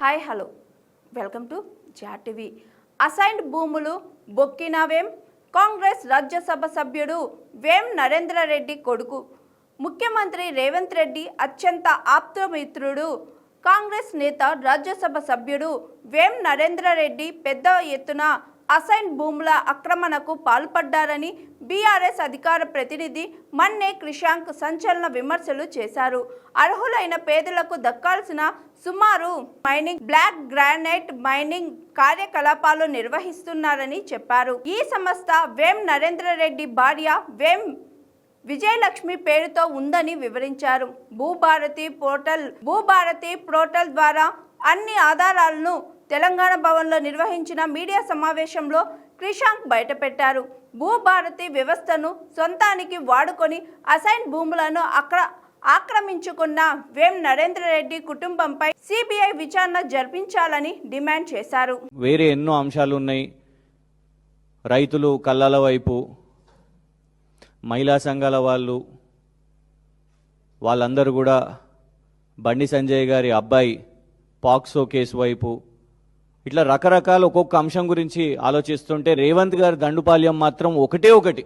Hi hello welcome to జాట్ TV. అసైన్డ్ భూములు బొక్కినవేం? కాంగ్రెస్ రాజ్యసభ సభ్యుడు వేం నరేంద్రరెడ్డి కొడుకు ముఖ్యమంత్రి రేవంత్ రెడ్డి అత్యంత ఆప్తమిత్రుడు కాంగ్రెస్ నేత రాజ్యసభ సభ్యుడు వేం నరేంద్రరెడ్డి పెద్ద ఎత్తున అసైన్ భూముల ఆక్రమణకు పాల్పడ్డారని బీఆర్ఎస్ అధికార ప్రతినిధి మన్నే క్రిషాంక్ సంచలన విమర్శలు చేశారు. అర్హులైన పేదలకు దక్కాల్సిన సుమారు మైనింగ్ బ్లాక్ గ్రానైట్ మైనింగ్ కార్యకలాపాలు నిర్వహిస్తున్నారని చెప్పారు. ఈ సంస్థ వేం నరేంద్రరెడ్డి భార్య వేం విజయలక్ష్మి పేరుతో ఉందని వివరించారు. భూభారతి పోర్టల్ ద్వారా అన్ని ఆధారాలను తెలంగాణ భవన్లో నిర్వహించిన మీడియా సమావేశంలో క్రిషాంక్ బయటపెట్టారు. భూభారతి వ్యవస్థను సొంతానికి వాడుకొని అసైన్ భూములను ఆక్రమించుకున్న వేం నరేంద్రరెడ్డి కుటుంబంపై సిబిఐ విచారణ జరిపించాలని డిమాండ్ చేశారు. వేరే ఎన్నో అంశాలు ఉన్నాయి. రైతులు కళ్ళల వైపు, మహిళా సంఘాల వాళ్ళందరూ కూడా బండి సంజయ్ గారి అబ్బాయి పాక్సో కేసు వైపు, ఇట్లా రకరకాల ఒక్కొక్క అంశం గురించి ఆలోచిస్తుంటే రేవంత్ గారి దండుపాల్యం మాత్రం ఒకటి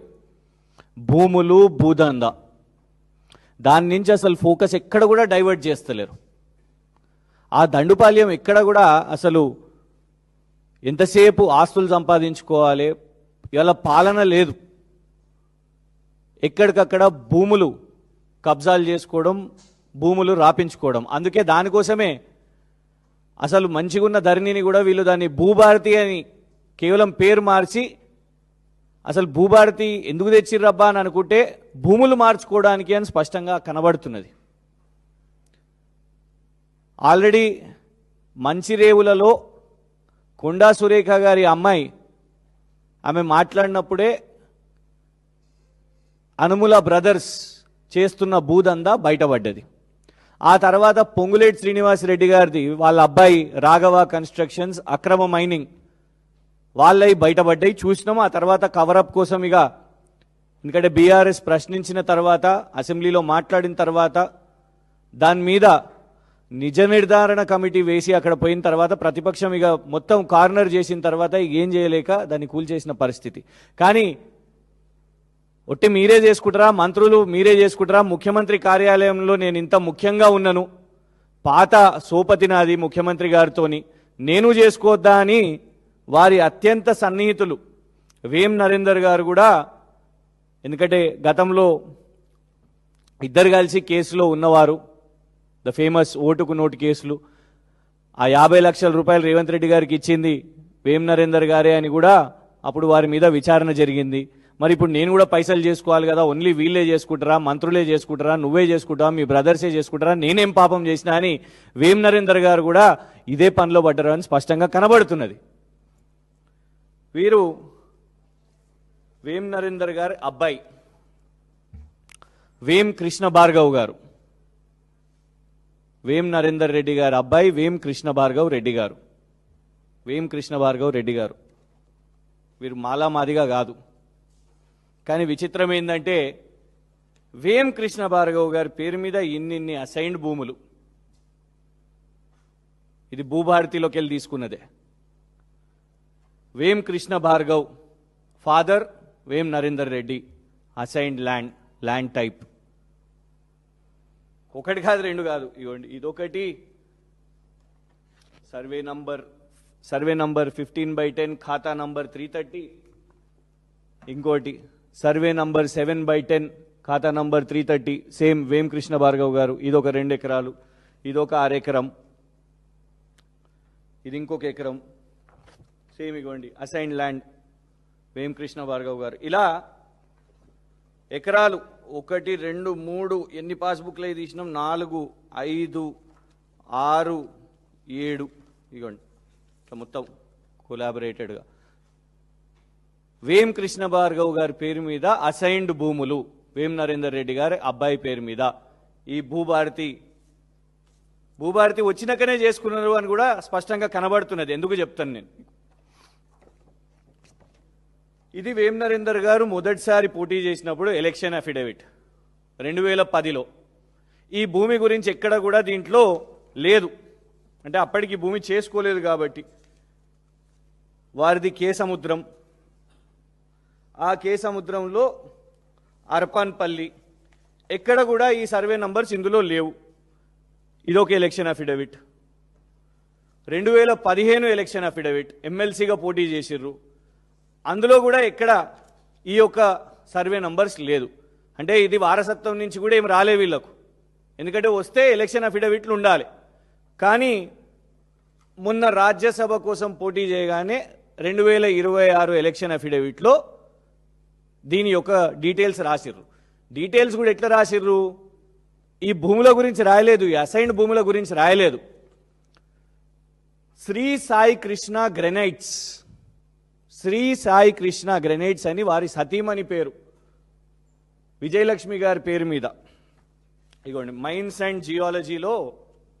భూములు, భూదందా. దాని నుంచి అసలు ఫోకస్ ఎక్కడ కూడా డైవర్ట్ చేస్తలేరు. ఆ దండుపాల్యం ఎక్కడ కూడా అసలు ఎంతసేపు ఆస్తులు సంపాదించుకోవాలి, ఇవాళ పాలన లేదు. ఎక్కడికక్కడ భూములు కబ్జాలు చేసుకోవడం, భూములు రాపించుకోవడం. అందుకే దానికోసమే అసలు మంచిగా ఉన్న ధరణిని కూడా వీళ్ళు దాన్ని భూభారతి అని కేవలం పేరు మార్చి, అసలు భూభారతి ఎందుకు తెచ్చిర్రబ్బా అని అనుకుంటే భూములు మార్చుకోవడానికి అని స్పష్టంగా కనబడుతున్నది. ఆల్రెడీ మంచిరేవులలో కొండా సురేఖ గారి అమ్మాయి ఆమె మాట్లాడినప్పుడే అనుముల బ్రదర్స్ చేస్తున్న భూదందా బయటపడ్డది. ఆ తర్వాత పొంగులేటి శ్రీనివాసరెడ్డి గారిది వాళ్ళ అబ్బాయి రాఘవ కన్స్ట్రక్షన్స్ అక్రమ మైనింగ్ వాళ్ళవి బయటపడ్డాయి, చూసినాం. ఆ తర్వాత కవరప్ కోసం ఎందుకంటే బీఆర్ఎస్ ప్రశ్నించిన తర్వాత, అసెంబ్లీలో మాట్లాడిన తర్వాత దాని మీద నిజ నిర్ధారణ కమిటీ వేసి అక్కడ పోయిన తర్వాత ప్రతిపక్షం మొత్తం కార్నర్ చేసిన తర్వాత ఏం చేయలేక దాన్ని కూల్చేసిన పరిస్థితి. కానీ ఒట్టి మీరే చేసుకుంటారా, మంత్రులు మీరే చేసుకుంటారా, ముఖ్యమంత్రి కార్యాలయంలో నేను ఇంత ముఖ్యంగా ఉన్నాను, పాత సోపతి నాది ముఖ్యమంత్రి గారితోని, నేను చేసుకోవద్దా అని వారి అత్యంత సన్నిహితులు వేం నరేందర్ గారు కూడా, ఎందుకంటే గతంలో ఇద్దరు కలిసి కేసులో ఉన్నవారు, ద ఫేమస్ ఓటుకు నోటు కేసులు, ఆ 50 లక్షల రూపాయలు రేవంత్ రెడ్డి గారికి ఇచ్చింది వేం నరేందర్ గారే అని కూడా అప్పుడు వారి మీద విచారణ జరిగింది. మరి ఇప్పుడు నేను కూడా పైసలు చేసుకోవాలి కదా, ఓన్లీ వీళ్ళే చేసుకుంటారా, మంత్రులే చేసుకుంటారా, నువ్వే చేసుకుంటావా, మీ బ్రదర్సే చేసుకుంటారా, నేనేం పాపం చేసినా అని వేం నరేందర్ గారు కూడా ఇదే పనిలో పడ్డారు అని స్పష్టంగా కనబడుతున్నది. వీరు వేం నరేందర్ గారి అబ్బాయి వేం కృష్ణ భార్గవ్ గారు, వేం నరేందర్ రెడ్డి గారి అబ్బాయి వేం కృష్ణ భార్గవ్ రెడ్డి గారు. వేం కృష్ణ భార్గవ్ రెడ్డి గారు వీరు మాలామాదిగా కాదు. కానీ విచిత్రం ఏంటంటే వేం కృష్ణ భార్గవ్ గారి పేరు మీద ఇన్ని అసైన్డ్ భూములు, ఇది భూభారతిలోకి వెళ్ళి తీసుకున్నదే. వేం Krishna Bhargav father Vem Narender Reddy, assigned land type ఒకటి కాదు, రెండు కాదు. ఇవ్వండి, ఇదొకటి సర్వే నంబర్ 15/10 ఖాతా నంబర్ 330, ఇంకోటి సర్వే నంబర్ 7/10 ఖాతా నంబర్ 330 సేమ్ వేం కృష్ణ భార్గవ్ గారు. ఇదొక 2 ఎకరాలు, ఇదొక 6 ఎకరం, ఇది ఇంకొక ఎకరం, సేమ్ ఇవ్వండి అసైన్డ్ ల్యాండ్ వేం కృష్ణ భార్గవ్ గారు. ఇలా ఎకరాలు 1 2 3 ఎన్ని పాస్బుక్లు అయి తీసినాం, 4 5 6 7 ఇవ్వండి మొత్తం కొలాబరేటెడ్గా వేం కృష్ణ భార్గవ్ గారి పేరు మీద అసైన్డ్ భూములు వేం నరేందర్ రెడ్డి గారి అబ్బాయి పేరు మీద. ఈ భూభారతి వచ్చినాకనే చేసుకున్నారు అని కూడా స్పష్టంగా కనబడుతున్నది. ఎందుకు చెప్తాను నేను, ఇది వేం నరేందర్ గారు మొదటిసారి పోటీ చేసినప్పుడు ఎలక్షన్ అఫిడవిట్ 2010లో. ఈ భూమి గురించి ఎక్కడ కూడా దీంట్లో లేదు. అంటే అప్పటికి భూమి చేసుకోలేదు కాబట్టి. వారిది కేసముద్రం, ఆ కేసముద్రంలో అర్పన్పల్లి, ఎక్కడ కూడా ఈ సర్వే నంబర్స్ ఇందులో లేవు. ఇదొక ఎలక్షన్ అఫిడవిట్. 2015 ఎలక్షన్ అఫిడవిట్, ఎమ్మెల్సీగా పోటీ చేసిర్రు, అందులో కూడా ఎక్కడ ఈ యొక్క సర్వే నంబర్స్ లేదు. అంటే ఇది వారసత్వం నుంచి కూడా ఏం రాలే వీళ్ళకు, ఎందుకంటే వస్తే ఎలక్షన్ అఫిడవిట్లు ఉండాలి. కానీ మొన్న రాజ్యసభ కోసం పోటీ చేయగానే 2026 ఎలక్షన్ అఫిడవిట్లో దీని యొక్క డీటెయిల్స్ రాసిర్రు. డీటెయిల్స్ కూడా ఎట్లా రాసిర్రు, ఈ భూముల గురించి రాయలేదు, ఈ అసైన్డ్ భూముల గురించి రాయలేదు. శ్రీ సాయి కృష్ణ గ్రెనైట్స్, శ్రీ సాయి కృష్ణ గ్రెనైట్స్ అని వారి సతీమణి పేరు, విజయలక్ష్మి గారి పేరు మీద. ఇగోండి, మైన్స్ అండ్ జియాలజీలో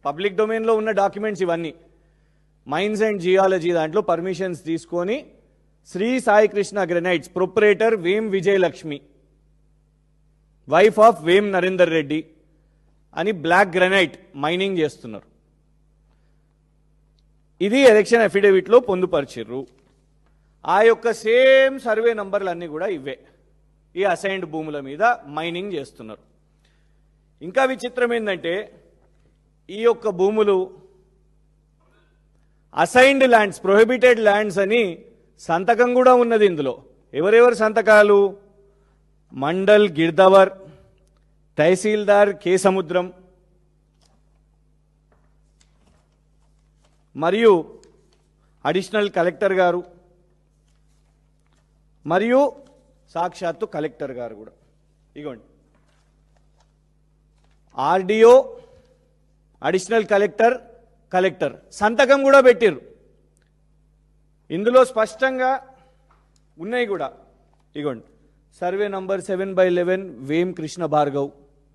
పబ్లిక్ డొమైన్లో ఉన్న డాక్యుమెంట్స్ ఇవన్నీ. మైన్స్ అండ్ జియాలజీ దాంట్లో పర్మిషన్స్ తీసుకొని Shri Sai Krishna granites, proprietor Vem Vijayalakshmi, wife of వేం నరేందర్ రెడ్డి అని బ్లాక్ గ్రెనైట్ మైనింగ్ చేస్తున్నారు. ఇది ఎలక్షన్ అఫిడవిట్లో పొందుపరిచిర్రు. ఆ యొక్క సేమ్ సర్వే నంబర్లు అన్నీ కూడా ఇవే, ఈ అసైన్డ్ భూముల మీద మైనింగ్ చేస్తున్నారు. ఇంకా విచిత్రం ఏంటంటే ఈ యొక్క భూములు అసైన్డ్ ల్యాండ్స్, ప్రొహిబిటెడ్ ల్యాండ్స్ అని సంతకం కూడా ఉన్నది ఇందులో. ఎవరెవరు సంతకాలు, మండల్ గిర్దవర్, తహసీల్దార్ కేసముద్రం, మరియు అడిషనల్ కలెక్టర్ గారు, మరియు సాక్షాత్తు కలెక్టర్ గారు కూడా. ఇగోండి, ఆర్డీఓ, అడిషనల్ కలెక్టర్, కలెక్టర్ సంతకం కూడా పెట్టిర్రు. ఇందులో స్పష్టంగా ఉన్నాయి కూడా. ఇగోండి, survey number 7/11 Vem Krishna Bhargav,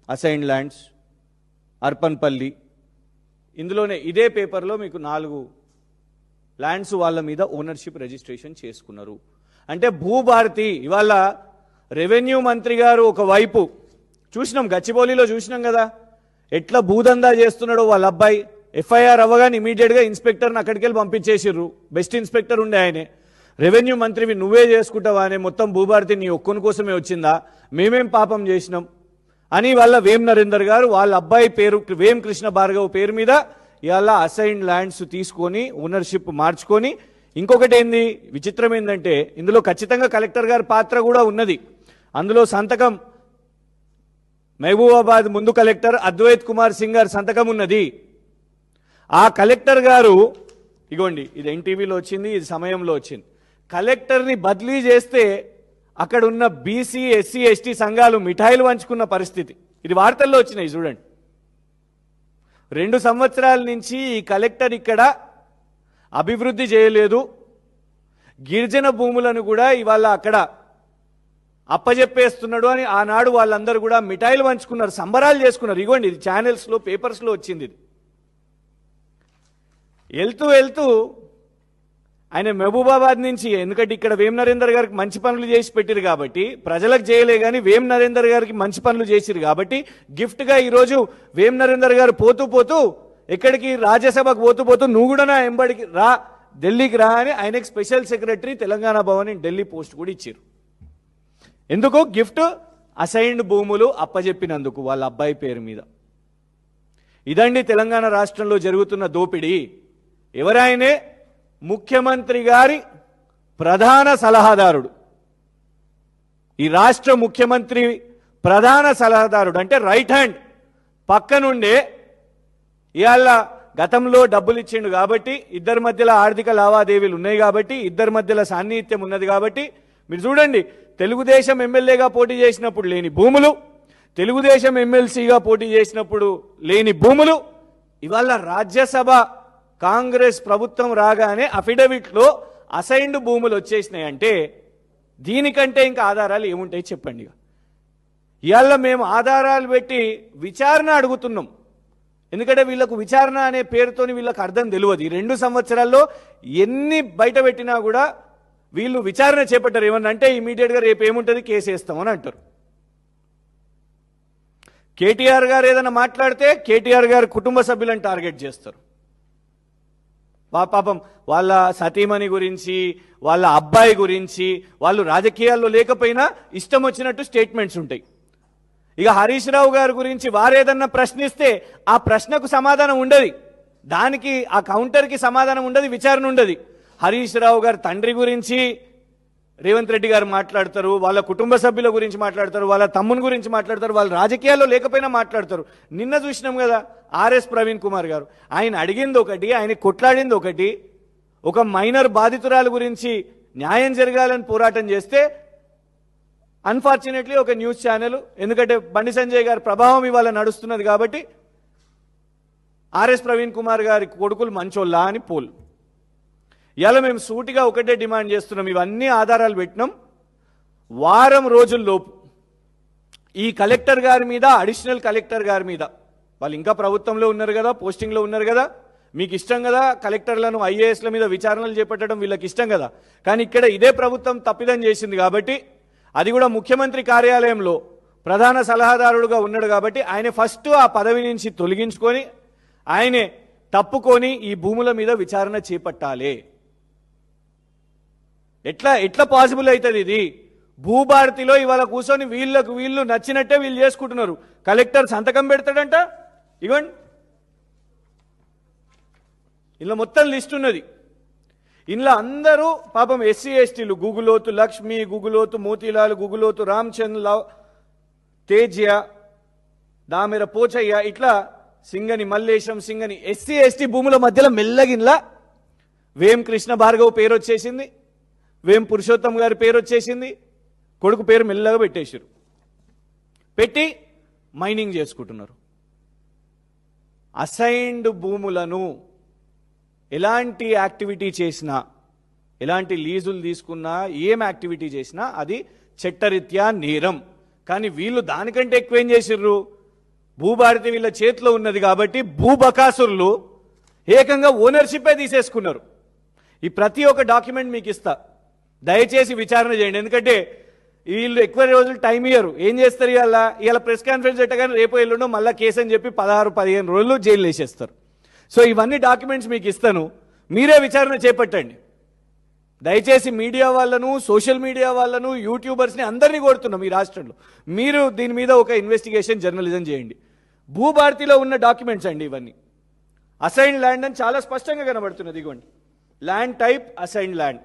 assigned lands, Arpanpalli. ఇందులోనే ఇదే పేపర్లో మీకు 4 ల్యాండ్స్ వాళ్ళ మీద ఓనర్షిప్ రిజిస్ట్రేషన్ చేసుకున్నారు. అంటే భూభారతి ఇవాళ రెవెన్యూ మంత్రి గారు ఒకవైపు చూసినాం, గచ్చిబౌలిలో చూసినాం కదా ఎట్లా భూదందా చేస్తున్నాడో వాళ్ళ అబ్బాయి. ఎఫ్ఐఆర్ అవ్వగానే ఇమీడియట్గా ఇన్స్పెక్టర్ని అక్కడికి వెళ్ళి పంపించేసిర్రు. బెస్ట్ ఇన్స్పెక్టర్ ఉండే ఆయనే. రెవెన్యూ మంత్రివి నువ్వే చేసుకుంటావా అనే, మొత్తం భూభారతి నీ ఒక్కని కోసమే వచ్చిందా, మేమేం పాపం చేసినాం అని వాళ్ళ వేం నరేందర్ గారు వాళ్ళ అబ్బాయి పేరు వేం కృష్ణ భార్గవ్ పేరు మీద ఇవాళ అసైన్డ్ ల్యాండ్స్ తీసుకొని ఓనర్షిప్ మార్చుకొని. ఇంకొకటి ఏంది విచిత్రం ఏంటంటే ఇందులో ఖచ్చితంగా కలెక్టర్ గారి పాత్ర కూడా ఉన్నది. అందులో సంతకం మహబూబాబాద్ ముందు కలెక్టర్ అద్వైత్ కుమార్ సింగ్ గారి సంతకం ఉన్నది. ఆ కలెక్టర్ గారు, ఇగోండి ఇది ఎన్టీవీలో వచ్చింది, ఇది సమయంలో వచ్చింది, కలెక్టర్ని బదిలీ చేస్తే అక్కడ ఉన్న బీసీ ఎస్సీ ఎస్టీ సంఘాలు మిఠాయిలు పంచుకున్న పరిస్థితి. ఇది వార్తల్లో వచ్చినాయి చూడండి. 2 సంవత్సరాల నుంచి ఈ కలెక్టర్ ఇక్కడ అభివృద్ధి చేయలేదు. గిరిజన భూములను కూడా ఇవాళ అక్కడ అప్పజెప్పేస్తున్నాడు అని ఆనాడు వాళ్ళందరూ కూడా మిఠాయిలు పంచుకున్నారు, సంబరాలు చేసుకున్నారు. ఇగోండి ఇది ఛానల్స్లో పేపర్స్లో వచ్చింది. ఇది వెళ్తూ ఆయన మహబూబాబాద్ నుంచి, ఎందుకంటే ఇక్కడ వేం నరేందర్ గారికి మంచి పనులు చేసి పెట్టిరు కాబట్టి, ప్రజలకు చేయలే కానీ వేం నరేందర్ గారికి మంచి పనులు చేసిరు కాబట్టి గిఫ్ట్గా ఈరోజు వేం నరేందర్ గారు పోతూ ఎక్కడికి రాజ్యసభకు పోతూ నువ్వు కూడా నా ఎంబడికి రా, ఢిల్లీకి రా అని ఆయనకి special secretary Telangana Bhavan Delhi post కూడా ఇచ్చారు. ఎందుకు? గిఫ్ట్ అసైన్డ్ భూములు అప్పజెప్పినందుకు వాళ్ళ అబ్బాయి పేరు మీద. ఇదండి తెలంగాణ రాష్ట్రంలో జరుగుతున్న దోపిడీ. ఎవరాయనే? ముఖ్యమంత్రి గారి ప్రధాన సలహాదారుడు. ఈ రాష్ట్ర ముఖ్యమంత్రి ప్రధాన సలహాదారుడు అంటే రైట్ హ్యాండ్ పక్కనుండే ఇవాళ గతంలో డబ్బులు ఇచ్చిండు కాబట్టి, ఇద్దరి మధ్యలో ఆర్థిక లావాదేవీలు ఉన్నాయి కాబట్టి, ఇద్దరి మధ్యలో సాన్నిహిత్యం ఉన్నది కాబట్టి, మీరు చూడండి తెలుగుదేశం ఎమ్మెల్యేగా పోటీ చేసినప్పుడు లేని భూములు, తెలుగుదేశం ఎమ్మెల్సీగా పోటీ చేసినప్పుడు లేని భూములు ఇవాళ రాజ్యసభ కాంగ్రెస్ ప్రభుత్వం రాగానే అఫిడవిట్లో అసైన్డ్ భూములు వచ్చేసినాయి. అంటే దీనికంటే ఇంకా ఆధారాలు ఏముంటాయి చెప్పండి. ఇవాళ మేము ఆధారాలు పెట్టి విచారణ అడుగుతున్నాం. ఎందుకంటే వీళ్ళకు విచారణ అనే పేరుతోని వీళ్ళకి అర్థం తెలియదు. ఈ 2 సంవత్సరాల్లో ఎన్ని బయట పెట్టినా కూడా వీళ్ళు విచారణ చేపట్టారు. ఏమన్నా అంటే ఇమీడియట్గా రేపు ఏముంటుంది, కేసు వేస్తామని అంటారు. కేటీఆర్ గారు ఏదైనా మాట్లాడితే కేటీఆర్ గారు కుటుంబ సభ్యులను టార్గెట్ చేస్తారు. పాపం వాళ్ళ సతీమణి గురించి వాళ్ళ అబ్బాయి గురించి వాళ్ళు రాజకీయాల్లో లేకపోయినా ఇష్టం వచ్చినట్టు స్టేట్మెంట్స్ ఉంటాయి. ఇక హరీష్ రావు గారి గురించి వారేదన్నా ప్రశ్నిస్తే ఆ ప్రశ్నకు సమాధానం ఉండదు, దానికి ఆ కౌంటర్కి సమాధానం ఉండదు, విచారణ ఉండదు. హరీష్ రావు గారి తండ్రి గురించి రేవంత్ రెడ్డి గారు మాట్లాడతారు, వాళ్ళ కుటుంబ సభ్యుల గురించి మాట్లాడతారు, వాళ్ళ తమ్ముని గురించి మాట్లాడతారు, వాళ్ళు రాజకీయాల్లో లేకపోయినా మాట్లాడతారు. నిన్న చూసినాం కదా ఆర్ఎస్ ప్రవీణ్ కుమార్ గారు, ఆయన అడిగింది ఒకటి, ఆయన కొట్లాడింది ఒకటి. ఒక మైనర్ బాధితురాలు గురించి న్యాయం జరగాలని పోరాటం చేస్తే అన్ఫార్చునేట్లీ ఒక న్యూస్ ఛానల్, ఎందుకంటే బండి సంజయ్ గారి ప్రభావం ఇవాళ నడుస్తున్నది కాబట్టి ఆర్ఎస్ ప్రవీణ్ కుమార్ గారి కొడుకులు మంచోళ్ళా అని పోల్. ఇలా మేము సూటిగా ఒకటే డిమాండ్ చేస్తున్నాం, ఇవన్నీ ఆధారాలు పెట్టినాం. వారం రోజుల్లోపు ఈ కలెక్టర్ గారి మీద, అడిషనల్ కలెక్టర్ గారి మీద, వాళ్ళు ఇంకా ప్రభుత్వంలో ఉన్నారు కదా, పోస్టింగ్లో ఉన్నారు కదా, మీకు ఇష్టం కదా కలెక్టర్లను ఐఏఎస్ల మీద విచారణలు చేపట్టడం వీళ్ళకి ఇష్టం కదా. కానీ ఇక్కడ ఇదే ప్రభుత్వం తప్పిదం చేసింది కాబట్టి, అది కూడా ముఖ్యమంత్రి కార్యాలయంలో ప్రధాన సలహాదారుడుగా ఉన్నాడు కాబట్టి ఆయన ఫస్ట్ ఆ పదవి నుంచి తొలగించుకొని ఆయనే తప్పుకొని ఈ భూముల మీద విచారణ చేపట్టాలి. ఎట్లా పాసిబుల్ అవుతుంది ఇది? భూభారతిలో ఇవాళ కూర్చొని వీళ్ళు నచ్చినట్టే వీళ్ళు చేసుకుంటున్నారు. కలెక్టర్ సంతకం పెడతాడంట, ఇవ్వండి ఇలా మొత్తం లిస్ట్ ఉన్నది. ఇందులో అందరూ పాపం ఎస్సీ ఎస్టీలు, గుగులోతు లక్ష్మి, గుగులోతు మోతీలాల్, గుగులోతు రామచంద్ర, తేజ్య, దామెర పోచయ్య, ఇట్లా సింగని మల్లేశం, సింగని ఎస్సీ ఎస్టీ భూముల మధ్యలో మెల్లగిన్లా వేం కృష్ణ భార్గవ్ పేరు వచ్చేసింది, వేం పురుషోత్తం గారి పేరు వచ్చేసింది, కొడుకు పేరు మెల్లగా పెట్టేశారు, పెట్టి మైనింగ్ చేసుకుంటున్నారు. అసైన్డ్ భూములను ఎలాంటి యాక్టివిటీ చేసినా, ఎలాంటి లీజులు తీసుకున్నా, ఏం యాక్టివిటీ చేసినా అది చట్టరీత్యా నేరం. కానీ వీళ్ళు దానికంటే ఎక్కువేం చేసిర్రు? భూభారతి వీళ్ళ చేతిలో ఉన్నది కాబట్టి భూబకాసురులు ఏకంగా ఓనర్షిప్పే తీసేసుకున్నారు. ఈ ప్రతి ఒక్క డాక్యుమెంట్ మీకు ఇస్తా, దయచేసి విచారణ చేయండి. ఎందుకంటే వీళ్ళు ఎక్కువ రోజులు టైం ఇయ్యరు. ఏం చేస్తారు? ఇవాళ ప్రెస్ కాన్ఫరెన్స్ పెట్టగానే రేపు ఎల్లుండో మళ్ళీ కేసు అని చెప్పి 16-15 రోజులు జైలు వేసేస్తారు. సో ఇవన్నీ డాక్యుమెంట్స్ మీకు ఇస్తాను, మీరే విచారణ చేపట్టండి. దయచేసి మీడియా వాళ్ళను, సోషల్ మీడియా వాళ్ళను, యూట్యూబర్స్ని అందరినీ కోరుతున్నాం ఈ రాష్ట్రంలో, మీరు దీని మీద ఒక ఇన్వెస్టిగేషన్ జర్నలిజం చేయండి. భూభారతిలో ఉన్న డాక్యుమెంట్స్ అండి ఇవన్నీ. అసైన్డ్ ల్యాండ్ అని చాలా స్పష్టంగా కనబడుతున్నది, ఇదిగోండి land type assigned land.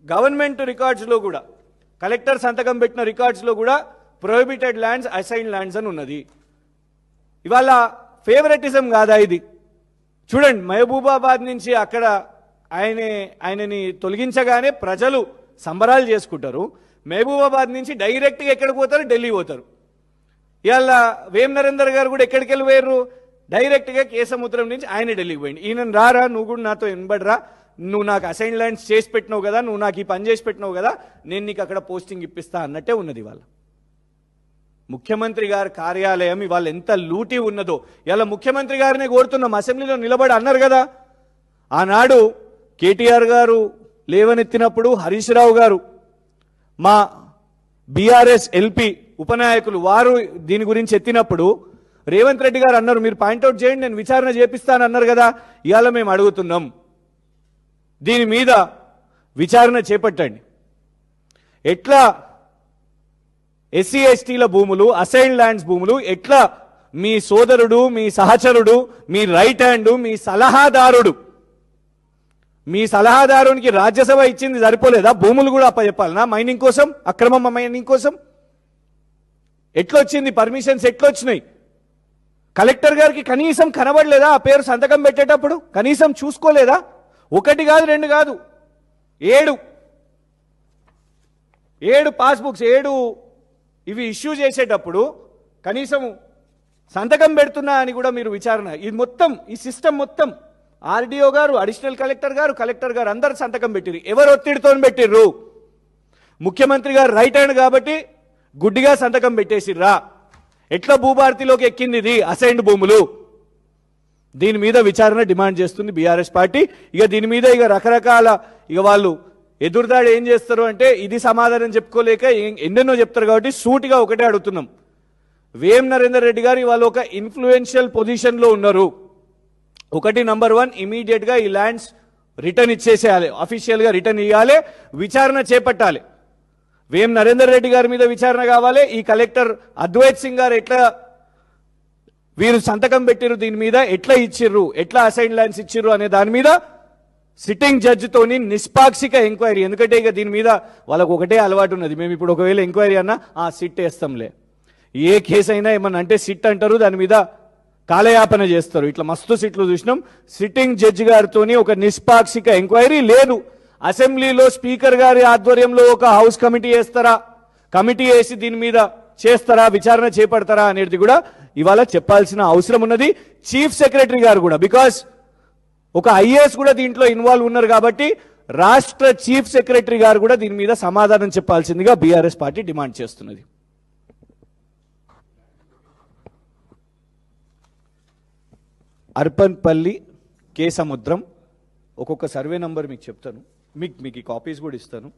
Government రికార్డ్స్లో కూడా, కలెక్టర్ సంతకం పెట్టిన రికార్డ్స్లో కూడా ప్రొహిబిటెడ్ ల్యాండ్స్, అసైన్డ్ ల్యాండ్స్ అని ఉన్నది. ఇవాళ ఫేవరెటిజం కాదా ఇది? చూడండి, మహబూబాబాద్ నుంచి అక్కడ ఆయనని తొలగించగానే ప్రజలు సంబరాలు చేసుకుంటారు. మహబూబాబాద్ నుంచి డైరెక్ట్గా ఎక్కడికి పోతారు? ఢిల్లీ పోతారు. ఇవాళ వేం నరేందర్ గారు కూడా ఎక్కడికి వెళ్ళిపోయారు? డైరెక్ట్గా కేసముద్రం నుంచి ఆయన ఢిల్లీకి పోయింది. ఈయన రారా, నువ్వు కూడా నాతో ఎనబడరా, నువ్వు నాకు అసైన్ ల్యాండ్స్ చేసి పెట్టినావు కదా, నువ్వు నాకు ఈ పని చేసి పెట్టినావు కదా, నేను నీకు అక్కడ పోస్టింగ్ ఇప్పిస్తా అన్నట్టే ఉన్నది. ఇవాళ ముఖ్యమంత్రి గారి కార్యాలయం ఇవాళ ఎంత లూటీ ఉన్నదో ఇలా ముఖ్యమంత్రి గారినే కోరుతున్నాం. అసెంబ్లీలో నిలబడి అన్నారు కదా, ఆనాడు కేటీఆర్ గారు లేవనెత్తినప్పుడు, హరీష్ రావు గారు మా బీఆర్ఎస్ ఎల్పీ ఉపనాయకులు వారు దీని గురించి ఎత్తినప్పుడు రేవంత్ రెడ్డి గారు అన్నారు, మీరు పాయింట్అవుట్ చేయండి, నేను విచారణ చేపిస్తానన్నారు కదా. ఇవాళ మేము అడుగుతున్నాం, దీని మీద విచారణ చేపట్టండి. ఎట్లా ఎస్సీ ఎస్టీల భూములు, అసైన్డ్ ల్యాండ్స్ భూములు ఎట్లా మీ సోదరుడు, మీ సహచరుడు, మీ రైట్ హ్యాండ్, మీ సలహాదారునికి రాజ్యసభ ఇచ్చింది సరిపోలేదా? భూములు కూడా అప్పచెప్పాలనా మైనింగ్ కోసం, అక్రమ మైనింగ్ కోసం? ఎట్లొచ్చింది పర్మిషన్స్? ఎట్లొచ్చినాయి? కలెక్టర్ గారికి కనీసం కనబడలేదా ఆ పేరు సంతకం పెట్టేటప్పుడు? కనీసం చూసుకోలేదా? 1 కాదు 2 కాదు 7 పాస్బుక్స్, 7 ఇవి ఇష్యూ చేసేటప్పుడు కనీసం సంతకం పెడుతున్నా అని కూడా మీరు విచారణ, ఇది మొత్తం ఈ సిస్టమ్ మొత్తం ఆర్డీఓ గారు, అడిషనల్ కలెక్టర్ గారు అందరు సంతకం పెట్టిరు. ఎవరు ఒత్తిడితో పెట్టిర్రు? ముఖ్యమంత్రి గారు రైట్ హ్యాండ్ కాబట్టి గుడ్డిగా సంతకం పెట్టేసిర్రా? ఎట్లా భూభారతిలోకి ఎక్కింది ఇది అసైన్డ్ భూములు? దీని మీద విచారణ డిమాండ్ చేస్తుంది బీఆర్ఎస్ పార్టీ. ఇక దీని మీద రకరకాల వాళ్ళు ఎదురుదాడి ఏం చేస్తారు అంటే, ఇది సమాధానం చెప్పుకోలేక ఎన్నెన్నో చెప్తారు కాబట్టి సూటిగా ఒకటే అడుగుతున్నాం. వేం నరేందర్ రెడ్డి గారు ఇవాళ ఒక ఇన్ఫ్లుయెన్షియల్ పొజిషన్లో ఉన్నారు, ఒకటి నంబర్ 1, ఇమీడియట్గా ఈ ల్యాండ్స్ రిటర్న్ ఇచ్చేసేయాలి, అఫీషియల్గా రిటర్న్ ఇవ్వాలి, విచారణ చేపట్టాలి. వేం నరేందర్ రెడ్డి గారి మీద విచారణ కావాలి. ఈ కలెక్టర్ అద్వైత్ సింగ్ గారు ఎట్లా వీరు సంతకం పెట్టిరు, దీని మీద ఎట్లా ఇచ్చిర్రు, ఎట్లా అసైన్ ల్యాండ్స్ ఇచ్చిర్రు అనే దాని మీద సిట్టింగ్ జడ్జితోని నిష్పాక్షిక ఎంక్వైరీ. ఎందుకంటే ఇక దీని మీద వాళ్ళకు ఒకటే అలవాటు ఉన్నది, మేము ఇప్పుడు ఒకవేళ ఎంక్వైరీ అన్నా సిట్ వేస్తాంలే. ఏ కేసు అయినా ఏమన్నా అంటే సిట్ అంటారు, దాని మీద కాలయాపన చేస్తారు. ఇట్లా మస్తు సిట్లు చూసినాం. సిట్టింగ్ జడ్జి గారితో ఒక నిష్పాక్షిక ఎంక్వైరీ లేదు. అసెంబ్లీలో స్పీకర్ గారి ఆధ్వర్యంలో ఒక హౌస్ కమిటీ వేస్తారా, కమిటీ వేసి దీని మీద చేస్తారా, విచారణ చేపడతారా అనేది కూడా ఇవాళ చెప్పాల్సిన అవసరం ఉన్నది. చీఫ్ సెక్రటరీ గారు కూడా, బికాస్ ఒక ఐఏఎస్ కూడా దీంట్లో ఇన్వాల్వ్ ఉన్నారు కాబట్టి రాష్ట్ర చీఫ్ సెక్రటరీ గారు కూడా దీని మీద సమాధానం చెప్పాల్సిందిగా బీఆర్ఎస్ పార్టీ డిమాండ్ చేస్తున్నది. అర్పన్పల్లి కేసముద్రం ఒక్కొక్క సర్వే నంబర్ మీకు చెప్తాను, మీకు ఈ కాపీస్ కూడా ఇస్తాను.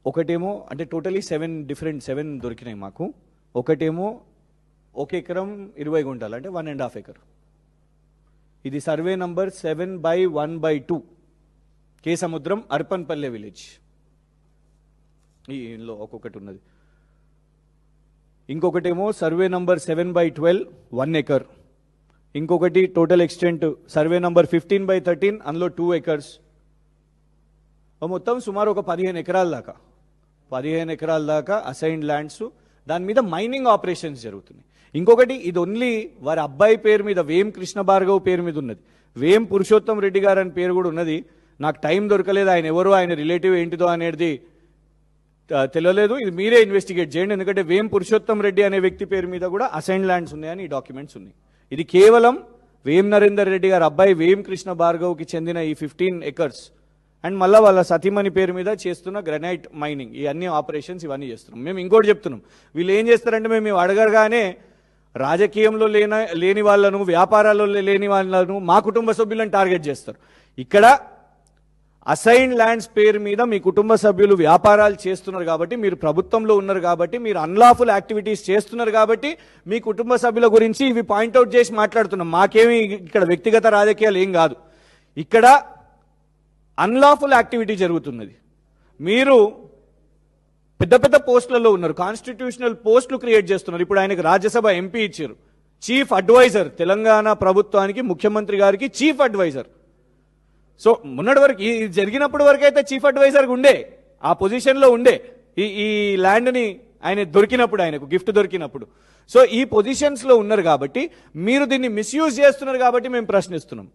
ఒకటేమో అంటే టోటలీ 7 దొరికినాయి మాకు. ఒకటేమో 1 ఎకరం 20 గుంటలు అంటే 1.5 ఎకర్. ఇది సర్వే నంబర్ 7/1/2 కేసముద్రం అర్పన్పల్లె విలేజ్. ఇందులో ఒక్కొక్కటి ఉన్నది. ఇంకొకటేమో సర్వే నంబర్ 7/12 1 ఎకర్. ఇంకొకటి టోటల్ ఎక్స్టెంట్ సర్వే నంబర్ 15/13 అందులో 2 ఎకర్స్. మొత్తం సుమారు ఒక 15 ఎకరాల దాకా అసైన్డ్ ల్యాండ్స్, దాని మీద మైనింగ్ ఆపరేషన్స్ జరుగుతున్నాయి. ఇంకొకటి ఇది ఓన్లీ వారి అబ్బాయి పేరు మీద, వేం కృష్ణ భార్గవ్ పేరు మీద ఉన్నది. వేం పురుషోత్తం రెడ్డి గారు అని పేరు కూడా ఉన్నది. నాకు టైం దొరకలేదు, ఆయన ఎవరో ఆయన రిలేటివ్ ఏంటిదో అనేది తెలియలేదు. ఇది మీరే ఇన్వెస్టిగేట్ చేయండి, ఎందుకంటే వేం పురుషోత్తం రెడ్డి అనే వ్యక్తి పేరు మీద కూడా అసైన్ ల్యాండ్స్ ఉన్నాయని ఈ డాక్యుమెంట్స్ ఉన్నాయి. ఇది కేవలం వేం నరేందర్ రెడ్డి గారు అబ్బాయి వేం కృష్ణ భార్గవ్కి చెందిన ఈ 15 ఎకర్స్ అండ్ మళ్ళీ వాళ్ళ సతీమణి పేరు మీద చేస్తున్న గ్రనైట్ మైనింగ్, ఈ అన్ని ఆపరేషన్స్ ఇవన్నీ చేస్తున్నాం. మేము ఇంకోటి చెప్తున్నాం, వీళ్ళు ఏం చేస్తారంటే మేము అడగగానే రాజకీయంలో లేని వాళ్ళను, వ్యాపారాల్లో లేని వాళ్ళను, మా కుటుంబ సభ్యులను టార్గెట్ చేస్తారు. ఇక్కడ అసైన్ ల్యాండ్స్ పేరు మీద మీ కుటుంబ సభ్యులు వ్యాపారాలు చేస్తున్నారు కాబట్టి, మీరు ప్రభుత్వంలో ఉన్నారు కాబట్టి, మీరు అన్లాఫుల్ యాక్టివిటీస్ చేస్తున్నారు కాబట్టి మీ కుటుంబ సభ్యుల గురించి ఇవి పాయింట్అవుట్ చేసి మాట్లాడుతున్నాం. మాకేమి ఇక్కడ వ్యక్తిగత రాజకీయాలు ఏం కాదు. ఇక్కడ అన్లాఫుల్ యాక్టివిటీ జరుగుతున్నది. మీరు పెద్ద పెద్ద పోస్టులలో ఉన్నారు, కాన్స్టిట్యూషనల్ పోస్టులు క్రియేట్ చేస్తున్నారు. ఇప్పుడు ఆయనకు రాజ్యసభ ఎంపీ ఇచ్చారు, చీఫ్ అడ్వైజర్, తెలంగాణ ప్రభుత్వానికి ముఖ్యమంత్రి గారికి చీఫ్ అడ్వైజర్. సో మొన్నటి వరకు ఇది జరిగినప్పటి వరకు అయితే చీఫ్ అడ్వైజర్గా ఉండే, ఆ పొజిషన్లో ఉండే ఈ ల్యాండ్ని ఆయన దొరికినప్పుడు, ఆయనకు గిఫ్ట్ దొరికినప్పుడు. సో ఈ పొజిషన్స్లో ఉన్నారు కాబట్టి మీరు దీన్ని మిస్యూజ్ చేస్తున్నారు కాబట్టి మేము ప్రశ్నిస్తున్నాం.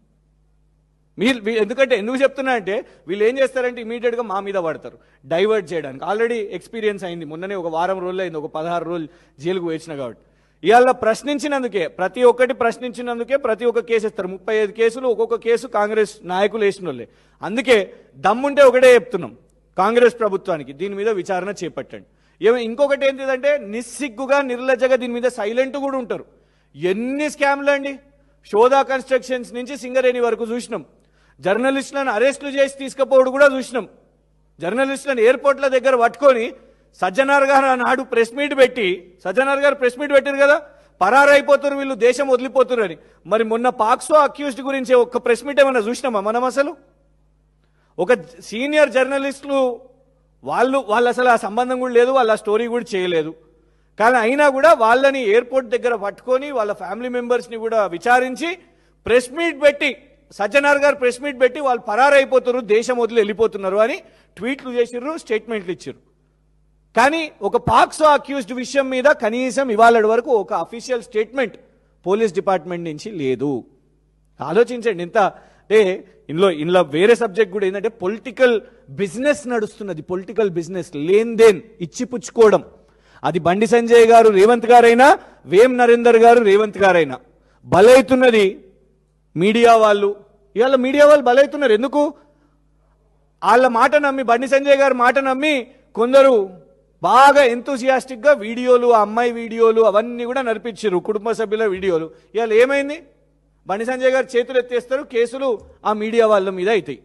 ఎందుకు చెప్తున్నా అంటే వీళ్ళు ఏం చేస్తారంటే ఇమీడియట్గా మా మీద పడతారు డైవర్ట్ చేయడానికి. ఆల్రెడీ ఎక్స్పీరియన్స్ అయింది, మొన్ననే ఒక వారం రోజులు అయింది, ఒక 16 రోజులు జైలుకు వేసిన కాబట్టి. ఇవాళ ప్రశ్నించినందుకే, ప్రతి ఒక్కటి ప్రశ్నించినందుకే ప్రతి ఒక్క కేసు ఇస్తారు. 35 కేసులు, ఒక్కొక్క కేసు కాంగ్రెస్ నాయకులు వేసిన వాళ్ళే. అందుకే దమ్ముంటే ఒకటే చెప్తున్నాం కాంగ్రెస్ ప్రభుత్వానికి, దీని మీద విచారణ చేపట్టండి. ఇంకొకటి ఏంటిదంటే నిస్సిగ్గుగా, నిర్లజ్జగా దీని మీద సైలెంట్ కూడా ఉంటారు. ఎన్ని స్కామ్లు అండి, శోధా కన్స్ట్రక్షన్స్ నుంచి సింగరేణి వరకు చూసినాం. జర్నలిస్టులను అరెస్టులు చేసి తీసుకుపోవడం కూడా చూసినాం. జర్నలిస్టులను ఎయిర్పోర్ట్ల దగ్గర పట్టుకొని సజ్జనార్ గారు నాడు ప్రెస్ మీట్ పెట్టి, సజ్జనార్ గారు ప్రెస్ మీట్ పెట్టారు కదా, పరారైపోతారు వీళ్ళు, దేశం వదిలిపోతున్నారు అని. మరి మొన్న పాక్సో అక్యూజ్డ్ గురించి ఒక్క ప్రెస్ మీట్ ఏమన్నా చూసినామా మనం? అసలు ఒక సీనియర్ జర్నలిస్టులు వాళ్ళు అసలు ఆ సంబంధం కూడా లేదు, వాళ్ళ స్టోరీ కూడా చేయలేదు. కానీ అయినా కూడా వాళ్ళని ఎయిర్పోర్ట్ దగ్గర పట్టుకొని వాళ్ళ ఫ్యామిలీ మెంబర్స్ని కూడా విచారించి ప్రెస్ మీట్ పెట్టి, సజ్జనార్ గారు ప్రెస్ మీట్ పెట్టి వాళ్ళు పరారైపోతున్నారు, దేశం వదిలి వెళ్ళిపోతున్నారు అని ట్వీట్లు చేసిర్రు, స్టేట్మెంట్లు ఇచ్చారు. కానీ ఒక పాక్సో అక్యూజ్డ్ విషయం మీద కనీసం ఇవాళ వరకు ఒక అఫీషియల్ స్టేట్మెంట్ పోలీస్ డిపార్ట్మెంట్ నుంచి లేదు. ఆలోచించండి. ఇంత అంటే ఇందులో వేరే సబ్జెక్ట్ కూడా ఏంటంటే పొలిటికల్ బిజినెస్ నడుస్తున్నది. పొలిటికల్ బిజినెస్, లేన్దేన్, ఇచ్చిపుచ్చుకోవడం. అది బండి సంజయ్ గారు రేవంత్ గారైనా, వేం నరేందర్ గారు రేవంత్ గారైనా. బలైతున్నది మీడియా వాళ్ళు. ఇవాళ మీడియా వాళ్ళు బలైతున్నారు. ఎందుకు? వాళ్ళ మాట నమ్మి, బండి సంజయ్ గారి మాట నమ్మి కొందరు బాగా ఎంతూసియాస్టిక్గా వీడియోలు, ఆ అమ్మాయి వీడియోలు అవన్నీ కూడా నడిపించారు, కుటుంబ సభ్యుల వీడియోలు. ఇవాళ ఏమైంది? బండి సంజయ్ గారు చేతులు ఎత్తేస్తారు, కేసులు ఆ మీడియా వాళ్ళ మీద అవుతాయి.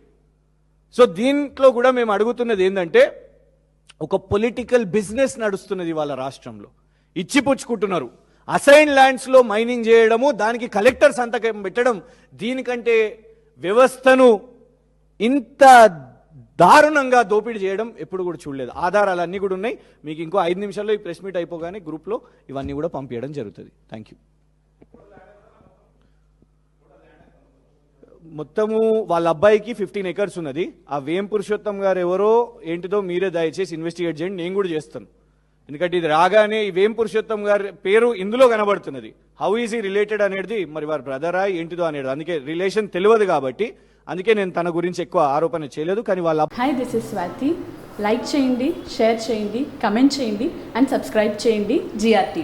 సో దీంట్లో కూడా మేము అడుగుతున్నది ఏంటంటే, ఒక పొలిటికల్ బిజినెస్ నడుస్తున్నది వాళ్ళ రాష్ట్రంలో. ఇచ్చిపుచ్చుకుంటున్నారు. అసైన్ ల్యాండ్స్లో మైనింగ్ చేయడము, దానికి కలెక్టర్ సంతకం పెట్టడం, దీనికంటే వ్యవస్థను ఇంత దారుణంగా దోపిడీ చేయడం ఎప్పుడు కూడా చూడలేదు. ఆధారాలు అన్నీ కూడా ఉన్నాయి. మీకు ఇంకో 5 నిమిషాల్లో ఈ ప్రెస్ మీట్ అయిపోగానే గ్రూప్లో ఇవన్నీ కూడా పంపించడం జరుగుతుంది. Thank you. మొత్తము వాళ్ళ అబ్బాయికి 15 acres ఉన్నది. ఆ వేం పురుషోత్తం గారు ఎవరో ఏంటిదో మీరే దయచేసి ఇన్వెస్టిగేట్ చేయండి. నేను కూడా చేస్తాను. ఎందుకంటే ఇది రాగానే ఈ వేం పురుషోత్తం గారి పేరు ఇందులో కనబడుతున్నది. హౌ ఈజ్ ఈ రిలేటెడ్ అనేది మరి వారి బ్రదరా ఏంటిదో అనేది, అందుకే రిలేషన్ తెలియదు కాబట్టి అందుకే నేను తన గురించి ఎక్కువ ఆరోపణ చేయలేదు. కానీ వాళ్ళ hi, this is Swathi. Like చేయండి, షేర్ చేయండి, కమెంట్ చేయండి అండ్ సబ్స్క్రైబ్ చేయండి GRTV.